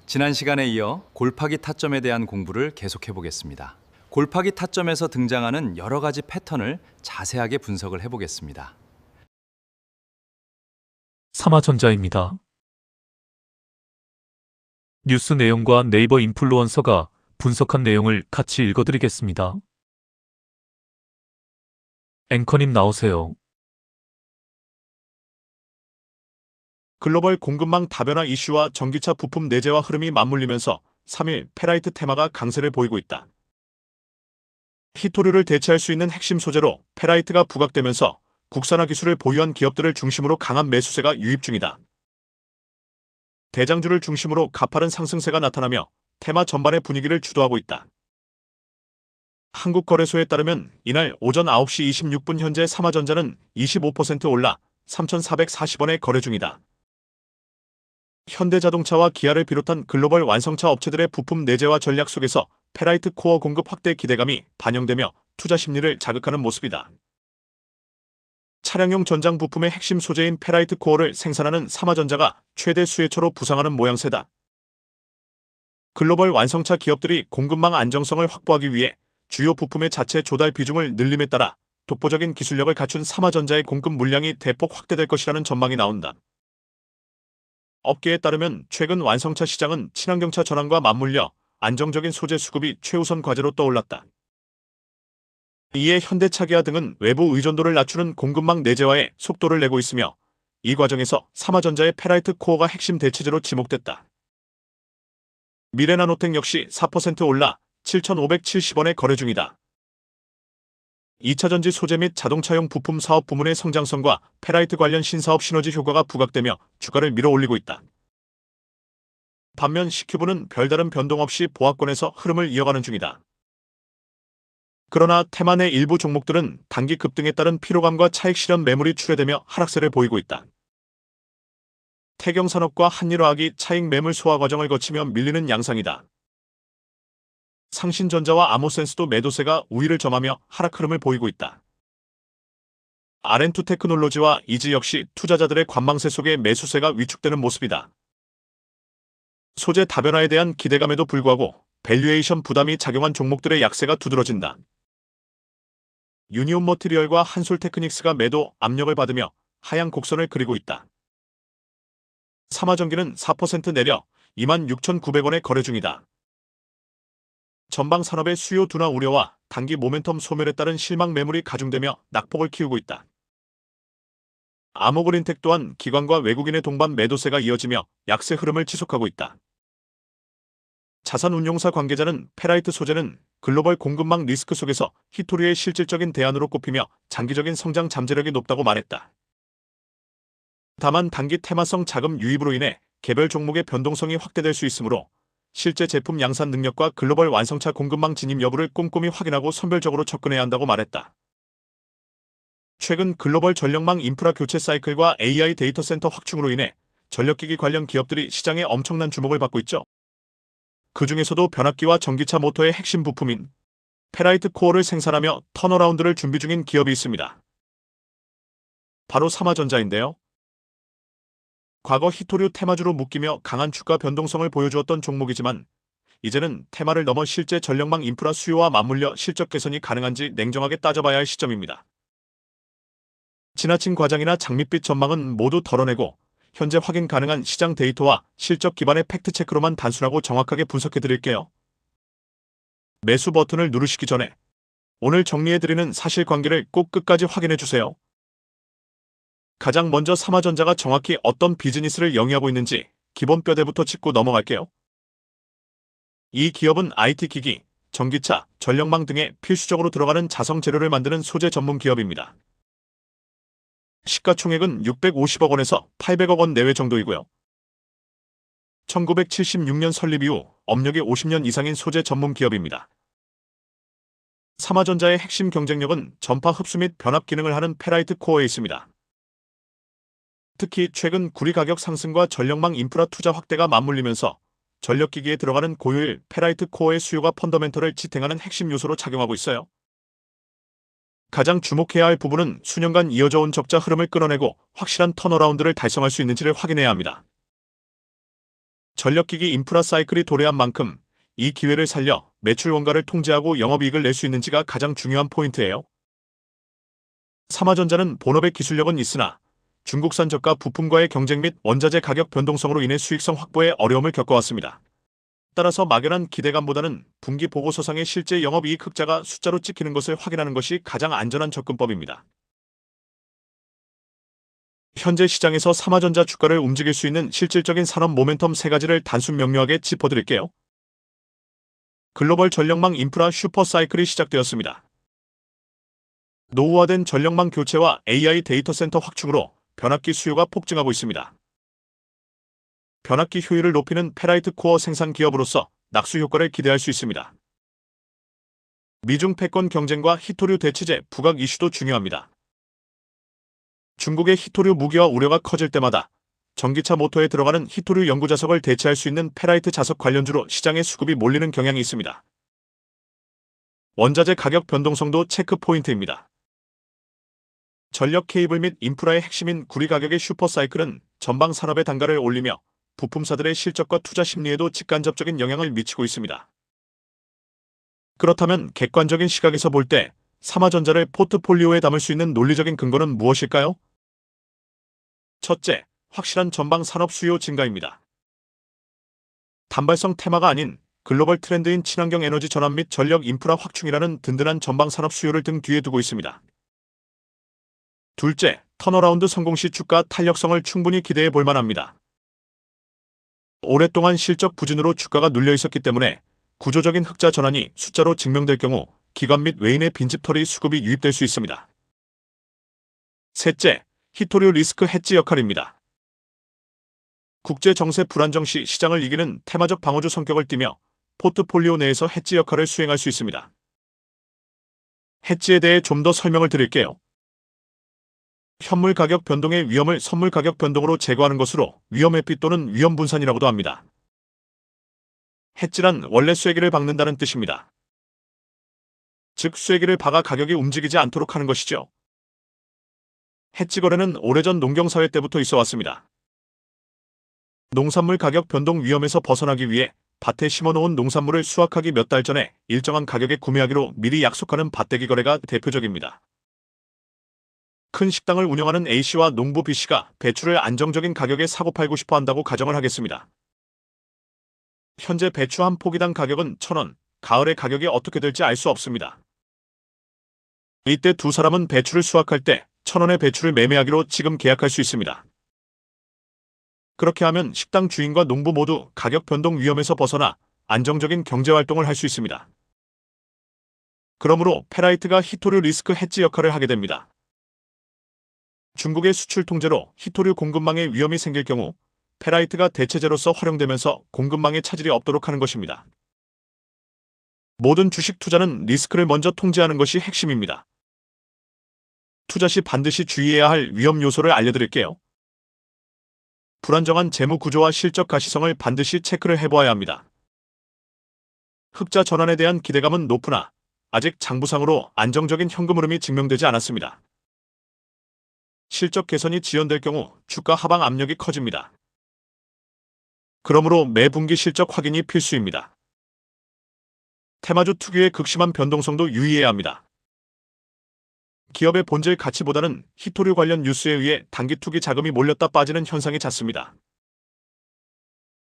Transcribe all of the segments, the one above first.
지난 시간에 이어 골파기 타점에 대한 공부를 계속해 보겠습니다. 골파기 타점에서 등장하는 여러 가지 패턴을 자세하게 분석을 해 보겠습니다. 삼화전자입니다. 뉴스 내용과 네이버 인플루언서가 분석한 내용을 같이 읽어드리겠습니다. 앵커님 나오세요. 글로벌 공급망 다변화 이슈와 전기차 부품 내재와 흐름이 맞물리면서 3일 페라이트 테마가 강세를 보이고 있다. 히토류를 대체할 수 있는 핵심 소재로 페라이트가 부각되면서 국산화 기술을 보유한 기업들을 중심으로 강한 매수세가 유입 중이다. 대장주를 중심으로 가파른 상승세가 나타나며 테마 전반의 분위기를 주도하고 있다. 한국거래소에 따르면 이날 오전 9시 26분 현재 삼화전자는 25% 올라 3,440원에 거래 중이다. 현대자동차와 기아를 비롯한 글로벌 완성차 업체들의 부품 내재와 전략 속에서 페라이트 코어 공급 확대 기대감이 반영되며 투자 심리를 자극하는 모습이다. 차량용 전장 부품의 핵심 소재인 페라이트 코어를 생산하는 삼화전자가 최대 수혜처로 부상하는 모양새다. 글로벌 완성차 기업들이 공급망 안정성을 확보하기 위해 주요 부품의 자체 조달 비중을 늘림에 따라 독보적인 기술력을 갖춘 삼화전자의 공급 물량이 대폭 확대될 것이라는 전망이 나온다. 업계에 따르면 최근 완성차 시장은 친환경차 전환과 맞물려 안정적인 소재 수급이 최우선 과제로 떠올랐다. 이에 현대차 기아 등은 외부 의존도를 낮추는 공급망 내재화에 속도를 내고 있으며 이 과정에서 삼화전자의 페라이트 코어가 핵심 대체제로 지목됐다. 미래나노텍 역시 4% 올라 7,570원에 거래 중이다. 2차전지 소재 및 자동차용 부품 사업 부문의 성장성과 페라이트 관련 신사업 시너지 효과가 부각되며 주가를 밀어올리고 있다. 반면 C큐브는 별다른 변동 없이 보합권에서 흐름을 이어가는 중이다. 그러나 테마 내 일부 종목들은 단기 급등에 따른 피로감과 차익 실현 매물이 출회되며 하락세를 보이고 있다. 태경산업과 한일화학이 차익 매물 소화 과정을 거치며 밀리는 양상이다. 상신전자와 아모센스도 매도세가 우위를 점하며 하락 흐름을 보이고 있다. R&D테크놀로지와 이지 역시 투자자들의 관망세 속에 매수세가 위축되는 모습이다. 소재 다변화에 대한 기대감에도 불구하고 밸류에이션 부담이 작용한 종목들의 약세가 두드러진다. 유니온 머티리얼과 한솔테크닉스가 매도 압력을 받으며 하향 곡선을 그리고 있다. 삼화전기는 4% 내려 26,900원에 거래 중이다. 전방 산업의 수요 둔화 우려와 단기 모멘텀 소멸에 따른 실망 매물이 가중되며 낙폭을 키우고 있다. 아모그린텍 또한 기관과 외국인의 동반 매도세가 이어지며 약세 흐름을 지속하고 있다. 자산운용사 관계자는 페라이트 소재는 글로벌 공급망 리스크 속에서 히토류의 실질적인 대안으로 꼽히며 장기적인 성장 잠재력이 높다고 말했다. 다만 단기 테마성 자금 유입으로 인해 개별 종목의 변동성이 확대될 수 있으므로 실제 제품 양산 능력과 글로벌 완성차 공급망 진입 여부를 꼼꼼히 확인하고 선별적으로 접근해야 한다고 말했다. 최근 글로벌 전력망 인프라 교체 사이클과 AI 데이터 센터 확충으로 인해 전력기기 관련 기업들이 시장에 엄청난 주목을 받고 있죠. 그 중에서도 변압기와 전기차 모터의 핵심 부품인 페라이트 코어를 생산하며 턴어라운드를 준비 중인 기업이 있습니다. 바로 삼화전자인데요. 과거 히토류 테마주로 묶이며 강한 주가 변동성을 보여주었던 종목이지만 이제는 테마를 넘어 실제 전력망 인프라 수요와 맞물려 실적 개선이 가능한지 냉정하게 따져봐야 할 시점입니다. 지나친 과장이나 장밋빛 전망은 모두 덜어내고 현재 확인 가능한 시장 데이터와 실적 기반의 팩트체크로만 단순하고 정확하게 분석해드릴게요. 매수 버튼을 누르시기 전에 오늘 정리해드리는 사실관계를 꼭 끝까지 확인해주세요. 가장 먼저 삼화전자가 정확히 어떤 비즈니스를 영위하고 있는지 기본 뼈대부터 짚고 넘어갈게요. 이 기업은 IT기기, 전기차, 전력망 등에 필수적으로 들어가는 자성 재료를 만드는 소재 전문 기업입니다. 시가총액은 650억 원에서 800억 원 내외 정도이고요. 1976년 설립 이후 업력이 50년 이상인 소재 전문 기업입니다. 삼화전자의 핵심 경쟁력은 전파 흡수 및 변압 기능을 하는 페라이트 코어에 있습니다. 특히 최근 구리 가격 상승과 전력망 인프라 투자 확대가 맞물리면서 전력기기에 들어가는 고효율 페라이트 코어의 수요가 펀더멘털을 지탱하는 핵심 요소로 작용하고 있어요. 가장 주목해야 할 부분은 수년간 이어져 온 적자 흐름을 끊어내고 확실한 턴어라운드를 달성할 수 있는지를 확인해야 합니다. 전력기기 인프라 사이클이 도래한 만큼 이 기회를 살려 매출 원가를 통제하고 영업이익을 낼 수 있는지가 가장 중요한 포인트예요. 삼화전자는 본업의 기술력은 있으나 중국산 저가 부품과의 경쟁 및 원자재 가격 변동성으로 인해 수익성 확보에 어려움을 겪어왔습니다. 따라서 막연한 기대감보다는 분기 보고서상의 실제 영업이익 흑자가 숫자로 찍히는 것을 확인하는 것이 가장 안전한 접근법입니다. 현재 시장에서 삼화전자 주가를 움직일 수 있는 실질적인 산업 모멘텀 3가지를 단순 명료하게 짚어드릴게요. 글로벌 전력망 인프라 슈퍼사이클이 시작되었습니다. 노후화된 전력망 교체와 AI 데이터 센터 확충으로 변압기 수요가 폭증하고 있습니다. 변압기 효율을 높이는 페라이트 코어 생산 기업으로서 낙수 효과를 기대할 수 있습니다. 미중 패권 경쟁과 히토류 대체제 부각 이슈도 중요합니다. 중국의 히토류 무기화 우려가 커질 때마다 전기차 모터에 들어가는 히토류 연구 자석을 대체할 수 있는 페라이트 자석 관련주로 시장에 수급이 몰리는 경향이 있습니다. 원자재 가격 변동성도 체크 포인트입니다. 전력 케이블 및 인프라의 핵심인 구리 가격의 슈퍼사이클은 전방 산업의 단가를 올리며 부품사들의 실적과 투자 심리에도 직간접적인 영향을 미치고 있습니다. 그렇다면 객관적인 시각에서 볼 때 삼화전자를 포트폴리오에 담을 수 있는 논리적인 근거는 무엇일까요? 첫째, 확실한 전방 산업 수요 증가입니다. 단발성 테마가 아닌 글로벌 트렌드인 친환경 에너지 전환 및 전력 인프라 확충이라는 든든한 전방 산업 수요를 등 뒤에 두고 있습니다. 둘째, 턴어라운드 성공 시 주가 탄력성을 충분히 기대해 볼 만합니다. 오랫동안 실적 부진으로 주가가 눌려 있었기 때문에 구조적인 흑자 전환이 숫자로 증명될 경우 기관 및 외인의 빈집털이 수급이 유입될 수 있습니다. 셋째, 히토류 리스크 해지 역할입니다. 국제 정세 불안정 시 시장을 이기는 테마적 방어주 성격을 띠며 포트폴리오 내에서 해지 역할을 수행할 수 있습니다. 해지에 대해 좀 더 설명을 드릴게요. 현물 가격 변동의 위험을 선물 가격 변동으로 제거하는 것으로 위험 회피 또는 위험 분산이라고도 합니다. 해지란 원래 쐐기를 박는다는 뜻입니다. 즉 쐐기를 박아 가격이 움직이지 않도록 하는 것이죠. 해지 거래는 오래전 농경사회 때부터 있어 왔습니다. 농산물 가격 변동 위험에서 벗어나기 위해 밭에 심어놓은 농산물을 수확하기 몇 달 전에 일정한 가격에 구매하기로 미리 약속하는 밭대기 거래가 대표적입니다. 큰 식당을 운영하는 A씨와 농부 B씨가 배추를 안정적인 가격에 사고 팔고 싶어 한다고 가정을 하겠습니다. 현재 배추 한 포기당 가격은 1,000원, 가을의 가격이 어떻게 될지 알 수 없습니다. 이때 두 사람은 배추를 수확할 때 1,000원의 배추를 매매하기로 지금 계약할 수 있습니다. 그렇게 하면 식당 주인과 농부 모두 가격 변동 위험에서 벗어나 안정적인 경제활동을 할 수 있습니다. 그러므로 페라이트가 히토류 리스크 해지 역할을 하게 됩니다. 중국의 수출 통제로 히토류 공급망에 위험이 생길 경우 페라이트가 대체제로서 활용되면서 공급망에 차질이 없도록 하는 것입니다. 모든 주식 투자는 리스크를 먼저 통제하는 것이 핵심입니다. 투자 시 반드시 주의해야 할 위험 요소를 알려드릴게요. 불안정한 재무 구조와 실적 가시성을 반드시 체크를 해보아야 합니다. 흑자 전환에 대한 기대감은 높으나 아직 장부상으로 안정적인 현금 흐름이 증명되지 않았습니다. 실적 개선이 지연될 경우 주가 하방 압력이 커집니다. 그러므로 매 분기 실적 확인이 필수입니다. 테마주 특유의 극심한 변동성도 유의해야 합니다. 기업의 본질 가치보다는 히토류 관련 뉴스에 의해 단기 투기 자금이 몰렸다 빠지는 현상이 잦습니다.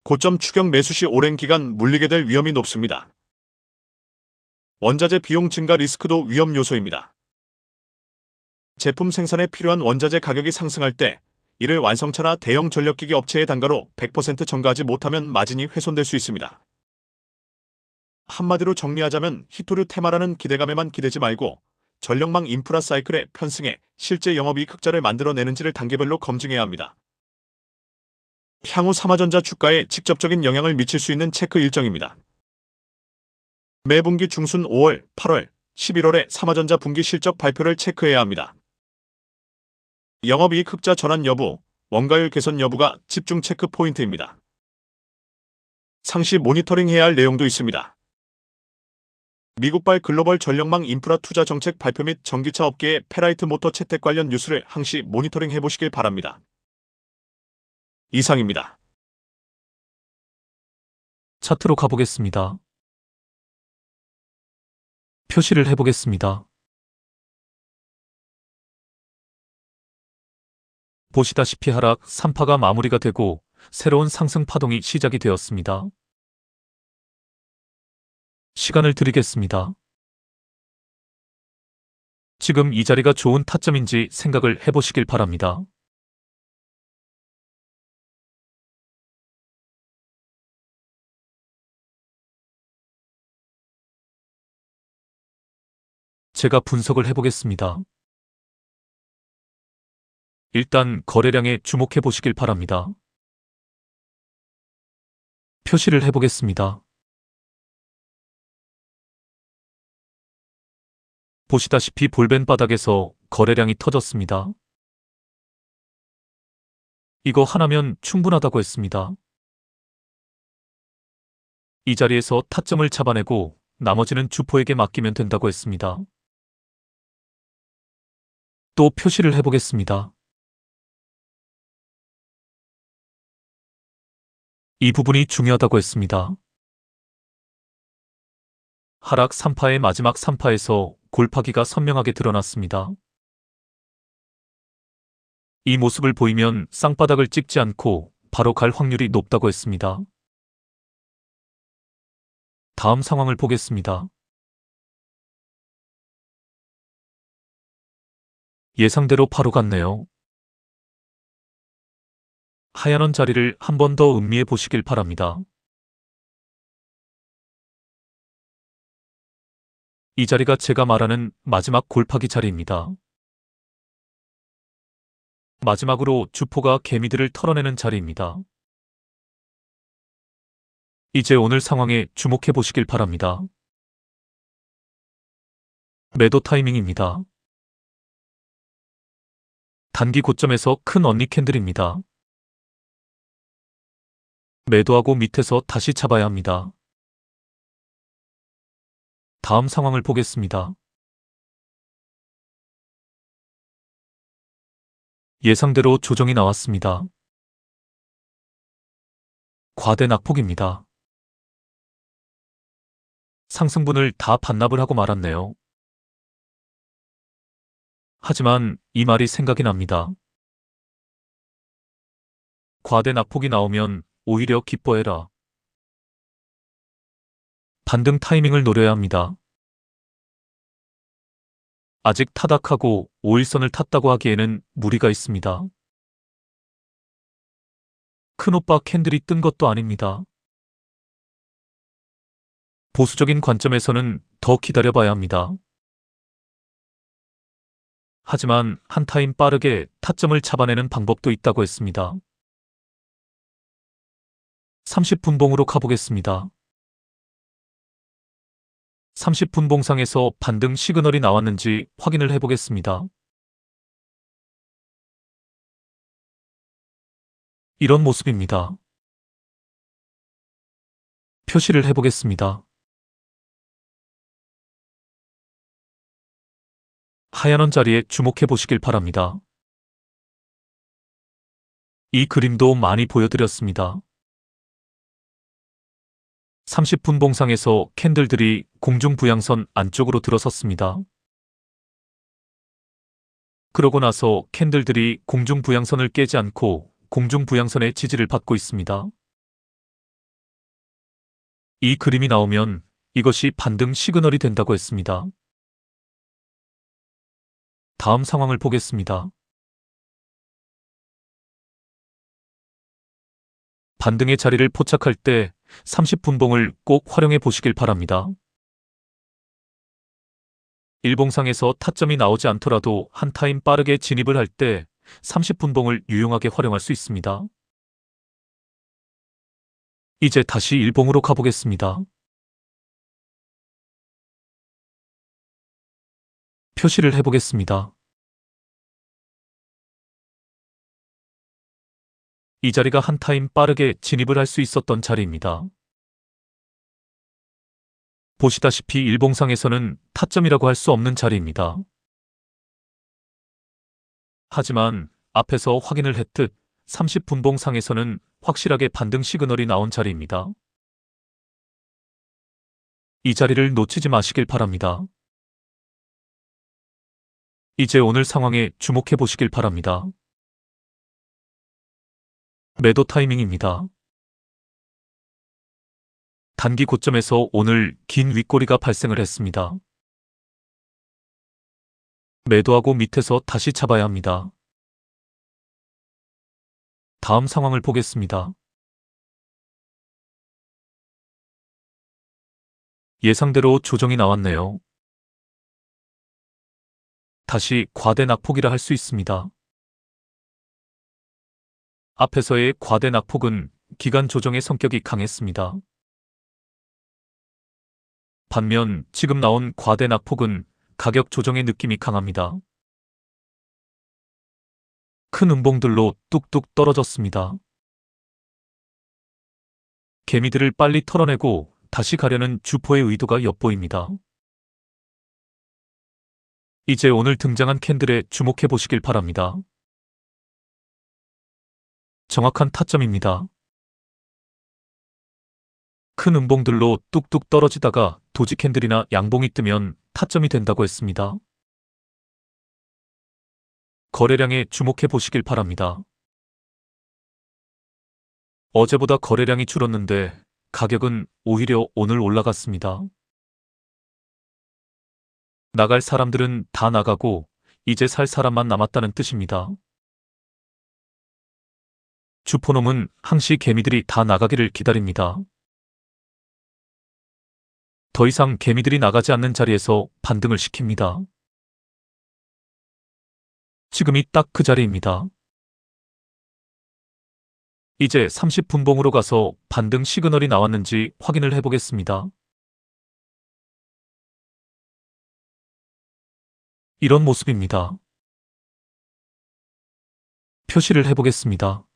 고점 추격 매수 시 오랜 기간 물리게 될 위험이 높습니다. 원자재 비용 증가 리스크도 위험 요소입니다. 제품 생산에 필요한 원자재 가격이 상승할 때 이를 완성차나 대형 전력기기 업체의 단가로 100% 전가하지 못하면 마진이 훼손될 수 있습니다. 한마디로 정리하자면 히토류 테마라는 기대감에만 기대지 말고 전력망 인프라 사이클의 편승에 실제 영업이익 흑자를 만들어내는지를 단계별로 검증해야 합니다. 향후 삼화전자 주가에 직접적인 영향을 미칠 수 있는 체크 일정입니다. 매분기 중순 5월, 8월, 11월에 삼화전자 분기 실적 발표를 체크해야 합니다. 영업이익 흑자 전환 여부, 원가율 개선 여부가 집중 체크 포인트입니다. 상시 모니터링해야 할 내용도 있습니다. 미국발 글로벌 전력망 인프라 투자 정책 발표 및 전기차 업계의 페라이트 모터 채택 관련 뉴스를 항시 모니터링 해보시길 바랍니다. 이상입니다. 차트로 가보겠습니다. 표시를 해보겠습니다. 보시다시피 하락 3파가 마무리가 되고 새로운 상승 파동이 시작이 되었습니다. 시간을 드리겠습니다. 지금 이 자리가 좋은 타점인지 생각을 해보시길 바랍니다. 제가 분석을 해보겠습니다. 일단 거래량에 주목해 보시길 바랍니다. 표시를 해보겠습니다. 보시다시피 볼벤 바닥에서 거래량이 터졌습니다. 이거 하나면 충분하다고 했습니다. 이 자리에서 타점을 잡아내고 나머지는 주포에게 맡기면 된다고 했습니다. 또 표시를 해보겠습니다. 이 부분이 중요하다고 했습니다. 하락 3파의 마지막 3파에서 골파기가 선명하게 드러났습니다. 이 모습을 보이면 쌍바닥을 찍지 않고 바로 갈 확률이 높다고 했습니다. 다음 상황을 보겠습니다. 예상대로 바로 갔네요. 하얀 원 자리를 한 번 더 음미해 보시길 바랍니다. 이 자리가 제가 말하는 마지막 골파기 자리입니다. 마지막으로 주포가 개미들을 털어내는 자리입니다. 이제 오늘 상황에 주목해 보시길 바랍니다. 매도 타이밍입니다. 단기 고점에서 큰 언니 캔들입니다. 매도하고 밑에서 다시 잡아야 합니다. 다음 상황을 보겠습니다. 예상대로 조정이 나왔습니다. 과대 낙폭입니다. 상승분을 다 반납을 하고 말았네요. 하지만 이 말이 생각이 납니다. 과대 낙폭이 나오면 오히려 기뻐해라. 반등 타이밍을 노려야 합니다. 아직 타닥하고 5일선을 탔다고 하기에는 무리가 있습니다. 큰오빠 캔들이 뜬 것도 아닙니다. 보수적인 관점에서는 더 기다려봐야 합니다. 하지만 한 타임 빠르게 타점을 잡아내는 방법도 있다고 했습니다. 30분봉으로 가보겠습니다. 30분봉상에서 반등 시그널이 나왔는지 확인을 해보겠습니다. 이런 모습입니다. 표시를 해보겠습니다. 하얀 원 자리에 주목해 보시길 바랍니다. 이 그림도 많이 보여드렸습니다. 30분 봉상에서 캔들들이 공중부양선 안쪽으로 들어섰습니다. 그러고 나서 캔들들이 공중부양선을 깨지 않고 공중부양선의 지지를 받고 있습니다. 이 그림이 나오면 이것이 반등 시그널이 된다고 했습니다. 다음 상황을 보겠습니다. 반등의 자리를 포착할 때 30분봉을 꼭 활용해 보시길 바랍니다. 일봉상에서 타점이 나오지 않더라도 한 타임 빠르게 진입을 할 때 30분봉을 유용하게 활용할 수 있습니다. 이제 다시 일봉으로 가보겠습니다. 표시를 해보겠습니다. 이 자리가 한 타임 빠르게 진입을 할 수 있었던 자리입니다. 보시다시피 일봉상에서는 타점이라고 할 수 없는 자리입니다. 하지만 앞에서 확인을 했듯 30분봉상에서는 확실하게 반등 시그널이 나온 자리입니다. 이 자리를 놓치지 마시길 바랍니다. 이제 오늘 상황에 주목해 보시길 바랍니다. 매도 타이밍입니다. 단기 고점에서 오늘 긴 윗꼬리가 발생을 했습니다. 매도하고 밑에서 다시 잡아야 합니다. 다음 상황을 보겠습니다. 예상대로 조정이 나왔네요. 다시 과대 낙폭이라 할 수 있습니다. 앞에서의 과대 낙폭은 기간 조정의 성격이 강했습니다. 반면 지금 나온 과대 낙폭은 가격 조정의 느낌이 강합니다. 큰 음봉들로 뚝뚝 떨어졌습니다. 개미들을 빨리 털어내고 다시 가려는 주포의 의도가 엿보입니다. 이제 오늘 등장한 캔들에 주목해 보시길 바랍니다. 정확한 타점입니다. 큰 음봉들로 뚝뚝 떨어지다가 도지 캔들이나 양봉이 뜨면 타점이 된다고 했습니다. 거래량에 주목해 보시길 바랍니다. 어제보다 거래량이 줄었는데 가격은 오히려 오늘 올라갔습니다. 나갈 사람들은 다 나가고 이제 살 사람만 남았다는 뜻입니다. 주포놈은 항시 개미들이 다 나가기를 기다립니다. 더 이상 개미들이 나가지 않는 자리에서 반등을 시킵니다. 지금이 딱 그 자리입니다. 이제 30분봉으로 가서 반등 시그널이 나왔는지 확인을 해보겠습니다. 이런 모습입니다. 표시를 해보겠습니다.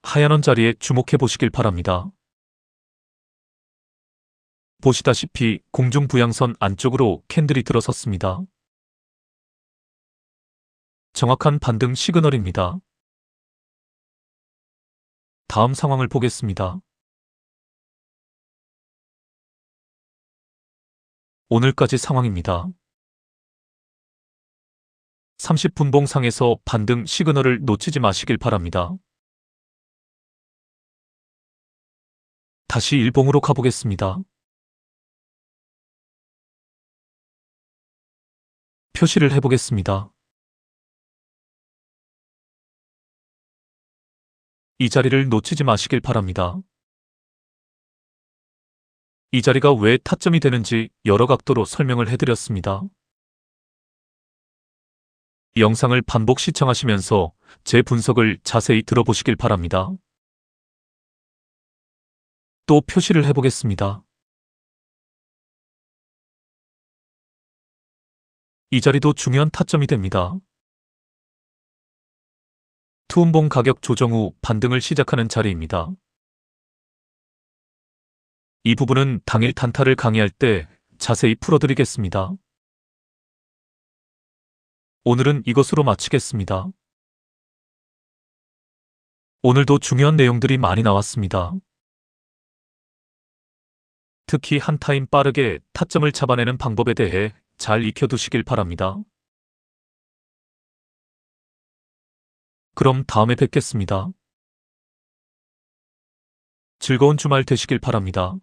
하얀 원 자리에 주목해 보시길 바랍니다. 보시다시피 공중부양선 안쪽으로 캔들이 들어섰습니다. 정확한 반등 시그널입니다. 다음 상황을 보겠습니다. 오늘까지 상황입니다. 30분봉 상에서 반등 시그널을 놓치지 마시길 바랍니다. 다시 일봉으로 가보겠습니다. 표시를 해보겠습니다. 이 자리를 놓치지 마시길 바랍니다. 이 자리가 왜 타점이 되는지 여러 각도로 설명을 해드렸습니다. 영상을 반복 시청하시면서 제 분석을 자세히 들어보시길 바랍니다. 또 표시를 해보겠습니다. 이 자리도 중요한 타점이 됩니다. 투음봉 가격 조정 후 반등을 시작하는 자리입니다. 이 부분은 당일 단타를 강의할 때 자세히 풀어드리겠습니다. 오늘은 이것으로 마치겠습니다. 오늘도 중요한 내용들이 많이 나왔습니다. 특히 한 타임 빠르게 타점을 잡아내는 방법에 대해 잘 익혀두시길 바랍니다. 그럼 다음에 뵙겠습니다. 즐거운 주말 되시길 바랍니다.